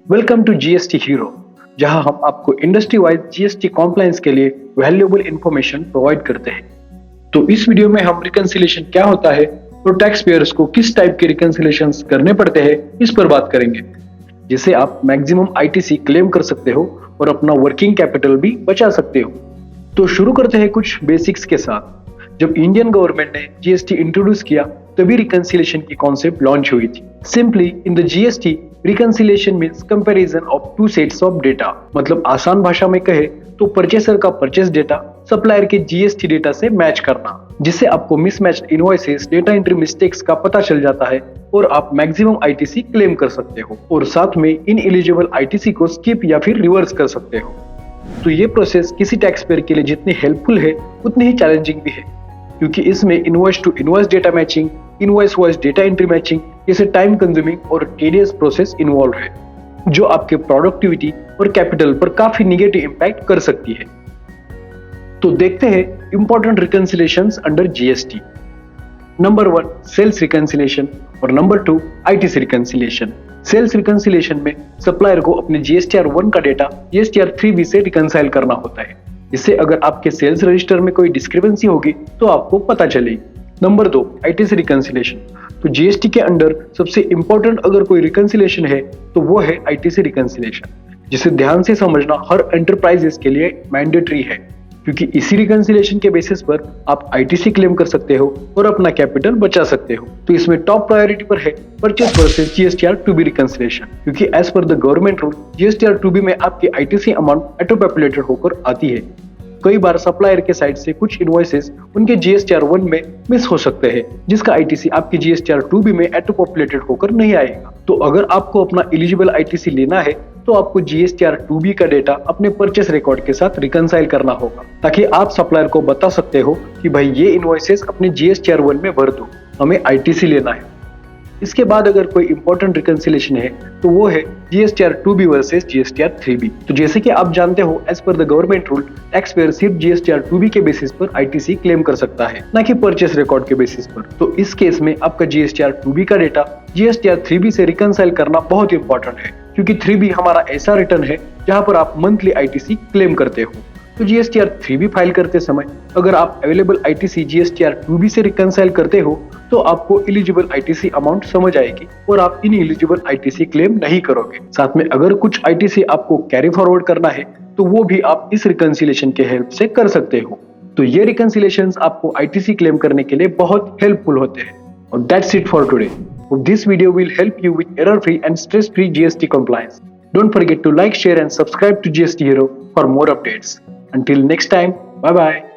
Welcome to GST hero, जहां हम आपको इंडस्ट्री वाइज जीएसटी कॉम्प्लायंस के लिए वैल्यूएबल इंफॉर्मेशन प्रोवाइड करते हैं। तो इस वीडियो में हम रिकंसिलिएशन क्या होता है और टैक्स पेयर्स को किस टाइप के रिकंसिलिएशन करने पड़ते हैं इस पर बात करेंगे, जिससे आप मैक्सिमम आईटीसी क्लेम कर सकते हो और अपना वर्किंग कैपिटल भी बचा सकते हो। तो शुरू करते हैं कुछ बेसिक्स के साथ। जब इंडियन गवर्नमेंट ने जीएसटी इंट्रोड्यूस किया तभी रिकंसिलिएशन की कॉन्सेप्ट लॉन्च हुई थी। Simply in the GST reconciliation means comparison of two sets of data. मतलब आसान भाषा में कहे तो परचेसर का परचेस डेटा सप्लायर के जीएसटी डेटा से मैच करना, जिससे आपको mismatched invoices, data entry mistakes का पता चल जाता है और आप मैक्सिमम आईटीसी क्लेम कर सकते हो और साथ में इनएलिजिबल आईटीसी को स्किप या फिर रिवर्स कर सकते हो। तो ये प्रोसेस किसी टैक्स पेयर के लिए जितनी हेल्पफुल है उतनी ही चैलेंजिंग भी है, क्योंकि इसमें invoice to invoice data matching, invoice wise data entry matching जैसे टाइम कंज्यूमिंग और टीडियस प्रोसेस इन्वॉल्व है, जो आपके प्रोडक्टिविटी और कैपिटल पर काफी निगेटिव इंपैक्ट कर सकती है। तो देखते हैं important reconciliations under GST. Number 1 sales reconciliation और number 2 ITC reconciliation. Sales reconciliation में सप्लायर को अपने जीएसटीआर 1 का डेटा जीएसटीआर 3B से रिकंसाइल करना होता है, इससे अगर आपके सेल्स रजिस्टर में कोई डिस्क्रिपेंसी होगी तो आपको पता चलेगी। Number 2 ITC reconciliation. तो जीएसटी के अंडर सबसे इंपॉर्टेंट अगर कोई रिकंसिलिएशन है तो वो है आईटीसी रिकंसिलिएशन, जिसे ध्यान से समझना हर एंटरप्राइजेस के लिए मैंडेटरी है, क्योंकि इसी रिकंसिलिएशन के बेसिस पर आप आईटीसी क्लेम कर सकते हो और अपना कैपिटल बचा सकते हो। तो इसमें टॉप प्रायोरिटी पर है purchase versus GSTR 2B reconciliation, क्योंकि as per the government rule GSTR 2B में आपकी आईटीसी अमाउंट ऑटो पॉपुलेटेड होकर आती है। कई बार सप्लायर के साइड से कुछ इनवॉइसेस उनके जीएसटीआर 1 में मिस हो सकते हैं, जिसका आईटीसी आपकी जीएसटीआर 2B में ऑटो पॉपुलेटेड होकर नहीं आएगा। तो अगर आपको अपना एलिजिबल आईटीसी लेना है तो आपको जीएसटीआर 2B का डेटा अपने परचेस रिकॉर्ड के साथ रिकंसाइल करना होगा, ताकि आप सप्लायर को बता सकते हो कि भाई ये इनवॉइसेस अपने जीएसटीआर 1 में भर दो, हमें आईटीसी लेना है। इसके बाद अगर कोई इंपॉर्टेंट रिकंसिलिएशन है तो वो है GSTR 2B versus GSTR 3B। तो जैसे कि आप जानते हो as per the government rule tax payer सिर्फ जीएसटीआर 2B के बेसिस पर आईटीसी क्लेम कर सकता है, ना कि परचेस रिकॉर्ड के बेसिस पर। तो इस केस में आपका जीएसटीआर 2B का डेटा जीएसटीआर 3B से रिकंसाइल करना बहुत इंपॉर्टेंट है, क्योंकि 3B हमारा ऐसा रिटर्न है जहां पर आप मंथली आईटीसी क्लेम करते हो। तो जीएसटीआर 3B फाइल करते समय अगर आप अवेलेबल आईटीसी जीएसटीआर 2B से रिकंसाइल करते हो तो आपको एलिजिबल आईटीसी अमाउंट समझ आएगी और आप इनएलिजिबल आईटीसी क्लेम नहीं करोगे। साथ में अगर कुछ आईटीसी आपको कैरी फॉरवर्ड करना है तो वो भी आप इस रिकंसिलिएशन के हेल्प से कर सकते हो। तो ये रिकंसिलिएशंस आपको आईटीसी क्लेम करने के लिए बहुत हेल्पफुल होते हैं। और that's it for today. This video will help you with error free and stress free GST compliance. Don't forget to like, share and subscribe to GST Hero for more updates. Until next time, bye bye.